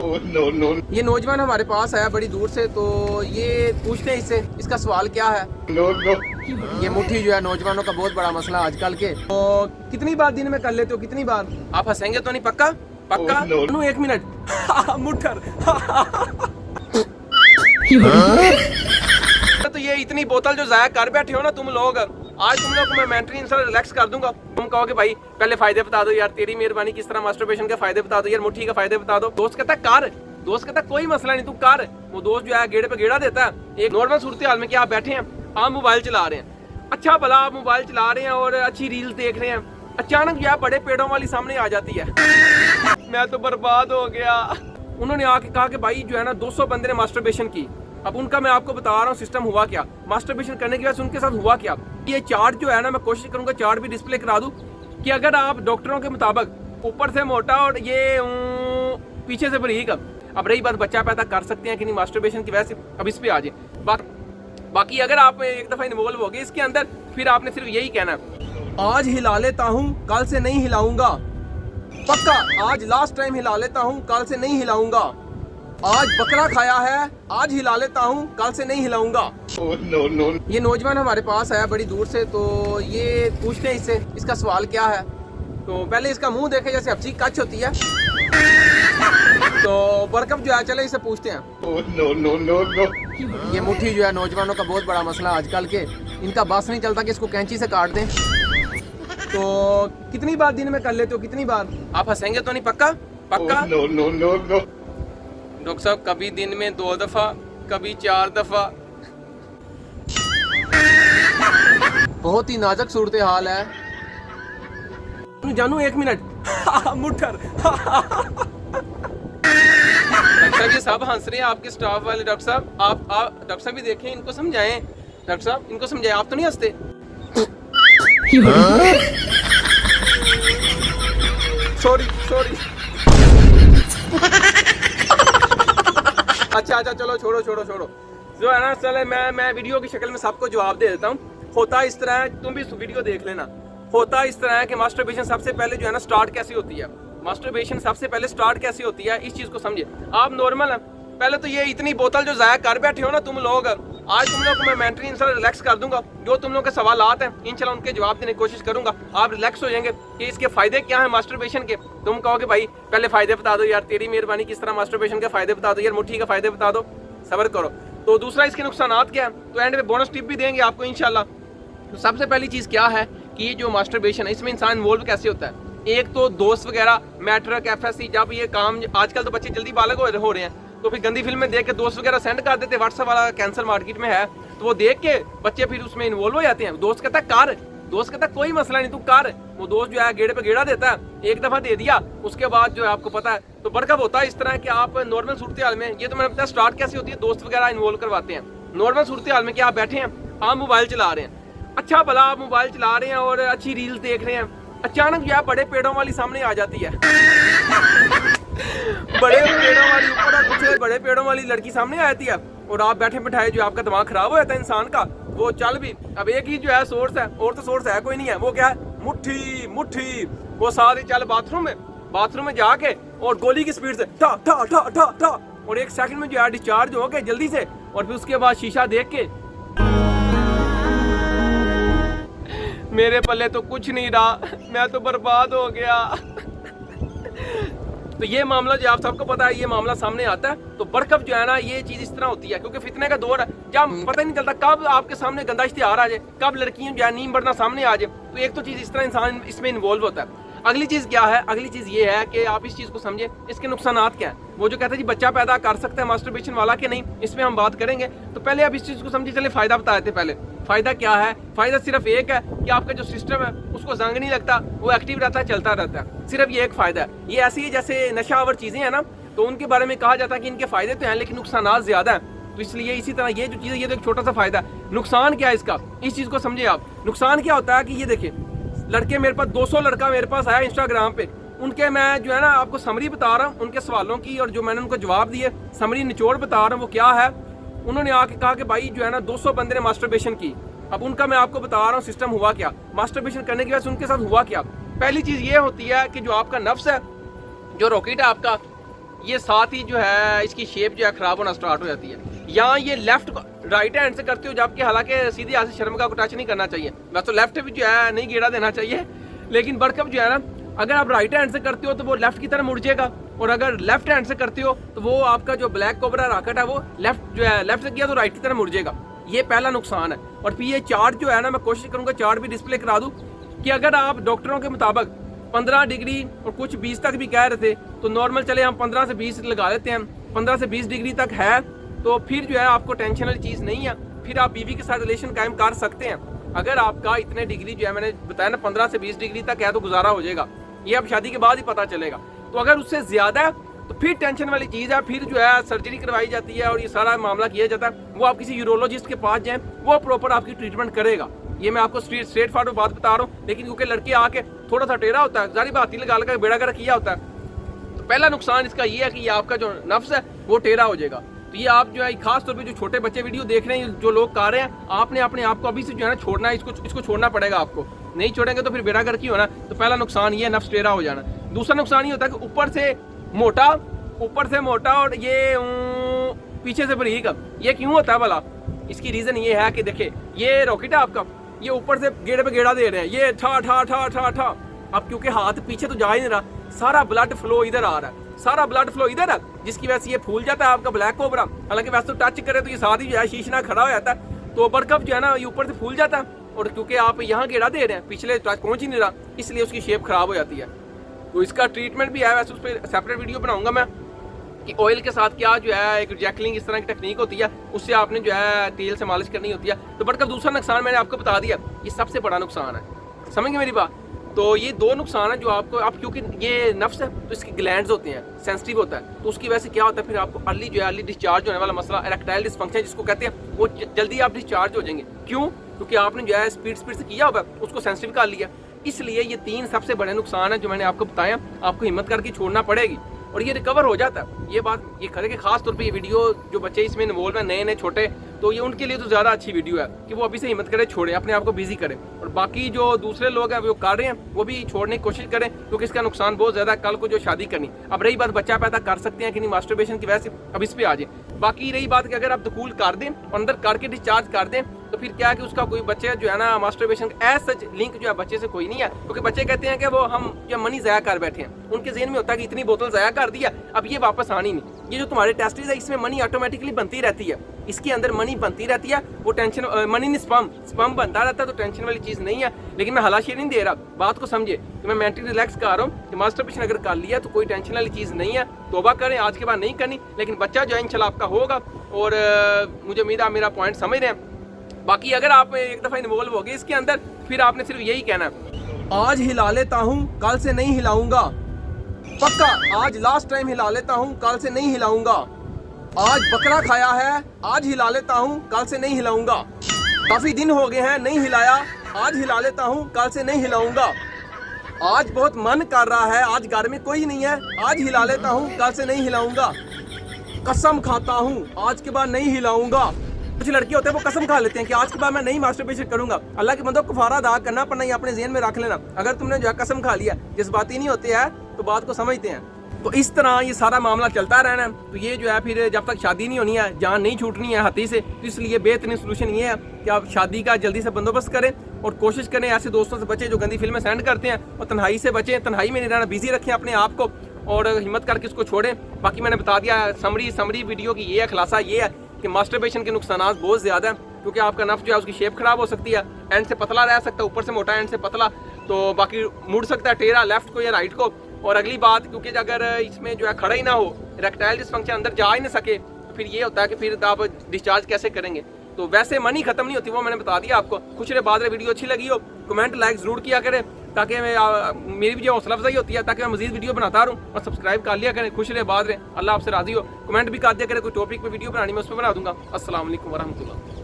No no. ये नौजवान हमारे पास आया बड़ी दूर से, तो ये पूछते हैं इससे, इसका सवाल क्या है। No no. ये मुट्ठी जो है नौजवानों का बहुत बड़ा मसला आजकल के। तो कितनी बार दिन में कर लेते हो, कितनी बार? आप हंसेंगे तो नहीं? पक्का पक्का? no. एक मिनट मुठर तो ये इतनी बोतल जो जाया कर बैठे हो ना तुम लोग, आज तुम लोग को मैं मेंटली इंसान रिलैक्स कर दूंगा। तुम कहोगे भाई पहले फायदे बता दो यार, तेरी मेहरबानी, किस तरह मास्टरबेशन के फायदे बता दो यार, मुट्ठी के फायदे बता दो। दोस्त कहता है कर, दोस्त कहता है कोई मसला नहीं, तू कर। वो दोस्त जो है गेड़े पे गेड़ा देता है। एक नॉर्मल सूरत हाल में कि आप बैठे हैं, आप मोबाइल चला रहे हैं, अच्छा भला आप मोबाइल चला रहे हैं और अच्छी रील्स देख रहे हैं, अचानक जो है बड़े पेड़ों वाली सामने आ जाती है मैं तो बर्बाद हो गया। उन्होंने आके कहा कि भाई जो है ना 200 बंदे ने मास्टरबेशन की। अब उनका मैं आपको बता रहा हूँ सिस्टम हुआ क्या, मास्टरबेशन करने की वजह से उनके साथ हुआ क्या। ये चार्ट जो है ना, मैं कोशिश करूंगा चार्ट भी डिस्प्ले करा दूं कि अगर आप डॉक्टरों के मुताबिक ऊपर से मोटा और ये पीछे से बारीक, अब रही बात बच्चा पैदा कर सकते हैं कि नहीं मास्टरबेशन की वजह से, अब इस पे आ जाए। बाकी अगर आप एक दफा इन्वॉल्व हो गए इसके अंदर, फिर आपने सिर्फ यही कहना, आज हिला लेता हूँ कल से नहीं हिलाऊंगा, पक्का आज लास्ट टाइम हिला लेता हूँ कल से नहीं हिलाऊंगा, आज बकरा खाया है आज हिला लेता हूँ कल से नहीं हिलाऊंगा। No no. ये नौजवान हमारे पास आया बड़ी दूर से, तो ये पूछते हैं इससे, इसका सवाल क्या है। तो पहले इसका मुंह देखे जैसे हब्सी कच होती है, तो बरकत जो है चले इसे पूछते हैं। No no no no. ये मुट्ठी जो है नौजवानों का बहुत बड़ा मसला आजकल के, इनका बस नहीं चलता कि इसको कैंची से काट दें। तो कितनी बार दिन में कर लेते हो, कितनी बार? आप हंसेंगे तो नहीं? पक्का पक्का? No no no no. Doctor साहब कभी दिन में 2 दफा, कभी 4 दफा। बहुत ही नाजुक सूरत हाल है। जानू एक मिनट मुठर डॉक्टर साहब ये सब हंस रहे हैं आपके स्टाफ वाले। डॉक्टर साहब आप डॉक्टर साहब भी देखें, इनको समझाएं। डॉक्टर साहब इनको समझाएं, आप तो नहीं हंसते? सॉरी सॉरी अच्छा चलो छोड़ो जो है ना, चले मैं वीडियो की शक्ल में सबको जवाब दे देता हूँ। होता इस तरह है, तुम भी वीडियो देख लेना। होता इस तरह है कि मास्टरबेशन सबसे पहले जो है ना स्टार्ट कैसी होती है, मास्टरबेशन सबसे पहले स्टार्ट कैसी होती है, इस चीज को समझे आप। नॉर्मल है, पहले तो ये इतनी बोतल जो जाया कर बैठे हो ना तुम लोग, आज तुम लोग को मैं मेंटली इंसान रिलैक्स कर दूंगा। जो तुम लोग के सवालात हैं इंशाल्लाह उनके जवाब देने की कोशिश करूंगा। आप रिलैक्स हो जाएंगे कि इसके फायदे क्या हैं मास्टरबेशन के। तुम कहोगे भाई पहले फायदे बता दो यार, तेरी मेहरबानी, किस तरह मास्टरबेशन के फायदे बता दो यार, मुट्ठी के फायदे बता दो, सब्र करो। तो दूसरा इसके नुकसानात क्या है, तो एंड में बोनस टिप भी देंगे आपको इंशाल्लाह। तो सबसे पहली चीज क्या है कि ये जो मास्टरबेशन है इसमें इंसान इन्वॉल्व कैसे होता है। एक तो दोस्त वगैरह, मैट्रिक, एफएससी, जब ये काम, आजकल तो बच्चे जल्दी बालग हो रहे हैं, तो फिर गंदी फिल्में देख के दोस्त वगैरह सेंड कर देते। व्हाट्सएप वाला कैंसर मार्केट में है, तो वो देख के बच्चे फिर उसमें इन्वॉल्व हो जाते हैं। दोस्त कहता है कर, दोस्त कहता है कोई मसला नहीं, तू कर। वो दोस्त जो है गेड़े पे गेड़ा देता है, एक दफा दे दिया, उसके बाद जो है आपको पता है। तो बरकत होता है इस तरह कि आप नॉर्मल सूरत हाल में, ये तो मैंने बताया स्टार्ट कैसी होती है, दोस्त वगैरह इन्वॉल्व करवाते हैं। नॉर्मल सूरत हाल में कि आप बैठे हैं, आप मोबाइल चला रहे हैं, अच्छा भला आप मोबाइल चला रहे हैं और अच्छी रील्स देख रहे हैं, अचानक जो है बड़े पेड़ों वाली सामने आ जाती है बड़े पेड़ों वाली ऊपर और कुछ बड़े पेड़ों वाली लड़की सामने आ जाती है, और आप बैठे बैठाए जो आपका दिमाग खराब हो जाता है इंसान का। वो चल भी, अब एक ही जो है सोर्स है, और तो सोर्स है कोई नहीं है। वो क्या है, मुट्ठी मुट्ठी। वो साथ ही चल बाथरूम में जाके और गोली की स्पीड से ठा ठा ठा ठा ठा, और 1 सेकंड में जो है डिस्चार्ज हो गए जल्दी से। और फिर उसके बाद शीशा देख के मेरे पल्ले तो कुछ नहीं रहा, मैं तो बर्बाद हो गया तो ये मामला जो आप सबको पता है, ये मामला सामने आता है। तो बरकत जो है ना, ये चीज इस तरह होती है क्योंकि फितने का दौर है, जब पता ही नहीं चलता कब आपके सामने गंदा इश्तिहार आ जाए, कब लड़कियां जो है नीम बढ़ना सामने आ जाए। तो एक तो चीज इस तरह इंसान इसमें इन्वॉल्व होता है। अगली चीज क्या है, अगली चीज ये है कि आप इस चीज को समझे, इसके नुकसानात क्या है। वो जो कहते हैं जी बच्चा पैदा कर सकता है मास्टरबेशन वाला कि नहीं, इसमें हम बात करेंगे। तो पहले आप इस चीज को समझिए, चले फायदा बताए थे। पहले फायदा क्या है, फायदा सिर्फ एक है कि आपका जो सिस्टम है उसको जंग नहीं लगता, वो एक्टिव रहता है, चलता रहता है। सिर्फ ये एक फायदा है। ये ऐसी है जैसे नशावर चीजें हैं ना, तो उनके बारे में कहा जाता है कि इनके फायदे तो हैं लेकिन नुकसानात ज्यादा है। तो इसलिए इसी तरह ये जो चीज है, ये तो एक छोटा सा फायदा है। नुकसान क्या है इसका, इस चीज को समझिए आप। नुकसान क्या होता है कि ये देखिए, लड़के मेरे पास 200 लड़का मेरे पास आया इंस्टाग्राम पे, उनके मैं जो है ना आपको समरी बता रहा हूँ उनके सवालों की, और जो मैंने उनको जवाब दिए समरी निचोड़ बता रहा हूँ। वो क्या है, उन्होंने आके कहा कि भाई जो है ना 200 बंदे ने मास्टरबेशन की। अब उनका मैं आपको बता रहा हूँ सिस्टम हुआ क्या, मास्टरबेशन करने की वजह से उनके साथ हुआ क्या। पहली चीज ये होती है कि जो आपका नफ्स है, जो रॉकेट है आपका, ये साथ ही जो है इसकी शेप जो है ख़राब होना स्टार्ट हो जाती है। यहाँ ये लेफ्ट राइट हैंड से करते हो, जबकि हालांकि सीधी हाथ से शर्म का को टच नहीं करना चाहिए। वैसे तो लेफ्ट भी जो है नहीं गेड़ा देना चाहिए, लेकिन बरकब जो है ना, अगर आप राइट हैंड से करते हो तो वो लेफ्ट की तरफ मुड़ जाएगा, और अगर लेफ्ट हैंड से करते हो तो वो आपका जो ब्लैक कोबरा रॉकेट है वो लेफ्ट जो है लेफ्ट से किया तो राइट की तरफ मुड़ जाएगा। ये पहला नुकसान है। और फिर ये चार्ट जो है ना, मैं कोशिश करूंगा चार्ट भी डिस्प्ले करा दूं कि अगर आप डॉक्टरों के मुताबिक 15 डिग्री और कुछ 20 तक भी कह रहे थे, तो नॉर्मल चले हम 15 से 20 लगा लेते हैं, 15 से 20 डिग्री तक है, तो फिर जो है आपको टेंशन वाली चीज़ नहीं है, फिर आप बीवी के साथ रिलेशन कायम कर सकते हैं। अगर आपका इतने डिग्री जो है मैंने बताया ना 15 से 20 डिग्री तक है तो गुजारा हो जाएगा, ये अब शादी के बाद ही पता चलेगा। तो अगर उससे ज़्यादा है तो फिर टेंशन वाली चीज़ है, फिर जो है सर्जरी करवाई जाती है और ये सारा मामला किया जाता है। वो आप किसी यूरोलॉजिस्ट के पास जाएं, वो प्रॉपर आपकी ट्रीटमेंट करेगा। ये मैं आपको स्ट्रेट फॉरवर्ड बात बता रहा हूँ, लेकिन क्योंकि लड़के आके थोड़ा सा टेढ़ा होता है, जारी बात ही लगा लगा बेड़ा कर किया होता है, तो पहला नुकसान इसका ये है कि ये आपका जो नफ्स है वो टेढ़ा हो जाएगा। तो ये आप जो है खास तौर पे जो छोटे बच्चे वीडियो देख रहे हैं, जो लोग कर रहे हैं, आपने अपने आप को अभी से जो है ना छोड़ना है, इसको छोड़ना पड़ेगा आपको। नहीं छोड़ेंगे तो फिर बेड़ा कर की होना। तो पहला नुकसान ये नफ्स टेढ़ा हो जाना। दूसरा नुकसान ये होता है कि ऊपर से मोटा और ये पीछे से बारीक। ये क्यों होता है भला? इसकी रीजन ये है कि देखिए ये रॉकेट है आपका, ये ऊपर से गेड़े पे गेड़ा दे रहे हैं, ये ठा ठा ठा ठा ठा। अब क्योंकि हाथ पीछे तो जा ही नहीं रहा, सारा ब्लड फ्लो इधर आ रहा है, सारा ब्लड फ्लो इधर है, जिसकी वजह से ये फूल जाता है आपका ब्लैक कोबरा। हालांकि वैसे तो टच करे तो ये साथ ही जो है शीशना खड़ा हो जाता है, तो बरकब जो है ना ये ऊपर से फूल जाता है, और क्योंकि आप यहाँ गेड़ा दे रहे हैं, पिछले टच पहुंच ही नहीं रहा, इसलिए उसकी शेप खराब हो जाती है। तो इसका ट्रीटमेंट भी है, वैसे उस पर सेपरेट वीडियो बनाऊंगा मैं कि ऑयल के साथ क्या जो है एक जैकलिंग इस तरह की टेक्निक होती है, उससे आपने जो है तेल से मालिश करनी होती है। तो बट का दूसरा नुकसान मैंने आपको बता दिया, ये सबसे बड़ा नुकसान है, समझ गए मेरी बात? तो ये दो नुकसान है जो आपको, आप क्योंकि ये नफ्स है तो इसके ग्लैंड्स होते हैं, सेंसिटिव होता है, तो उसकी वजह से क्या होता है फिर आपको अर्ली जो है अर्ली डिस्चार्ज होने वाला मसला, इरेक्टाइल डिसफंक्शन जिसको कहते हैं, वो जल्दी आप डिस्चार्ज हो जाएंगे। क्यों? क्योंकि आपने जो है स्पीड से किया होगा, उसको सेंसिटिव कर लिया। इसलिए ये 3 सबसे बड़े नुकसान है जो मैंने आपको बताया, आपको हिम्मत करके छोड़ना पड़ेगी और ये रिकवर हो जाता है। ये बात ये करें कि खास तौर पे ये वीडियो जो बच्चे इसमें इन्वॉल्व हैं, नए छोटे, तो ये उनके लिए तो ज़्यादा अच्छी वीडियो है कि वो अभी से हिम्मत करें, छोड़े, अपने आप को बिजी करें। और बाकी जो दूसरे लोग हैं वो कर रहे हैं, वो भी छोड़ने की कोशिश करें, क्योंकि इसका नुकसान बहुत ज़्यादा है। कल को जो शादी करनी, अब रही बात बच्चा पैदा कर सकते हैं कि नहीं मास्टरबेशन की वजह से, अब इस पर आ जाए। बाकी रही बात कि अगर आप दखूल कर दें और अंदर करके डिस्चार्ज कर दें, तो फिर क्या है कि उसका कोई बच्चे जो है ना मास्टरबेशन एज सच लिंक जो है बच्चे से कोई नहीं है, क्योंकि बच्चे कहते हैं कि वो हम जो मनी ज़ाया कर बैठे हैं, उनके जेहन में होता है कि इतनी बोतल ज़ाया कर दिया, अब ये वापस आनी नहीं। ये जो तुम्हारे टेस्टिस है इसमें मनी ऑटोमेटिकली बनती रहती है, इसके अंदर मनी बनती रहती है, वो टेंशन मनी नहीं स्पम बनता रहता है, तो टेंशन वाली चीज़ नहीं है। लेकिन मैं हलाशी नहीं दे रहा, बात को समझे कि मैं मेंटली रिलैक्स कर रहा हूँ कि मास्टरबेशन अगर कर लिया तो कोई टेंशन वाली चीज़ नहीं है, तौबा करें, आज के बाद नहीं करनी। लेकिन बच्चा जो है इंशाल्लाह आपका होगा, और मुझे उम्मीद है मेरा पॉइंट समझ रहे हैं। बाकी अगर आप एक दफ़ा इन्वॉल्व हो गए इसके अंदर, फिर आपने सिर्फ यही कहना है, आज हिला लेता हूँ कल से नहीं हिलाऊंगा, पक्का आज लास्ट टाइम हिला लेता हूँ कल से नहीं हिलाऊंगा, आज बकरा खाया है आज हिला लेता हूँ कल से नहीं हिलाऊंगा, काफी दिन हो गए हैं नहीं हिलाया आज हिला लेता हूँ कल से नहीं हिलाऊंगा, आज बहुत मन कर रहा है आज घर में कोई नहीं है आज हिला लेता हूँ कल से नहीं हिलाऊंगा, कसम खाता हूँ आज के बाद नहीं हिलाऊंगा। कुछ लड़के होते हैं वो कसम खा लेते हैं कि आज के बाद मैं नहीं मास्टरबेशन करूंगा। अल्लाह के बंदों को कफारा अदा करना पड़ना, ये अपने ज़हन में रख लेना। अगर तुमने जो है कसम खा लिया, जज्बाती नहीं होते हैं तो बात को समझते हैं। तो इस तरह ये सारा मामला चलता रहना है। तो ये जो है फिर जब तक शादी नहीं होनी है, जान नहीं छूटनी है हाथी से, तो इसलिए बेहतरीन सोल्यूशन ये है कि आप शादी का जल्दी से बंदोबस्त करें और कोशिश करें ऐसे दोस्तों से बचें जो गंदी फिल्में सेंड करते हैं, और तन्हाई से बचें, तन्हाई में नहीं रहना, बिजी रखें अपने आप को और हिम्मत करके इसको छोड़ें। बाकी मैंने बता दिया समरी वीडियो की ये है, खुलासा ये है कि मास्टरबेशन के नुकसान बहुत ज़्यादा है, क्योंकि आपका नफ्स जो है उसकी शेप खराब हो सकती है, एंड से पतला रह सकता है, ऊपर से मोटा एंड से पतला, तो बाकी मुड़ सकता है टेढ़ा लेफ्ट को या राइट को। और अगली बात, क्योंकि अगर इसमें जो है खड़ा ही ना हो, इरेक्टाइल डिसफंक्शन अंदर जा ही ना सके, तो फिर ये होता है कि फिर आप डिस्चार्ज कैसे करेंगे। तो वैसे मनी खत्म नहीं होती, वो मैंने बता दिया आपको। खुश रहे बाद वीडियो अच्छी लगी हो, कमेंट लाइक जरूर किया करें, ताकि मेरी भी जो हौसला अफजाई होती है, ताकि मैं मजीद वीडियो बनाता रहूँ, और सब्सक्राइब कर लिया करें। खुश रहे बाद रहे, अल्लाह आपसे राजी हो। कमेंट भी कर दिया करें, कोई टॉपिक पे वीडियो बनानी मैं उस पर बना दूंगा। अस्सलाम वालेकुम वरहमतुल्लाह।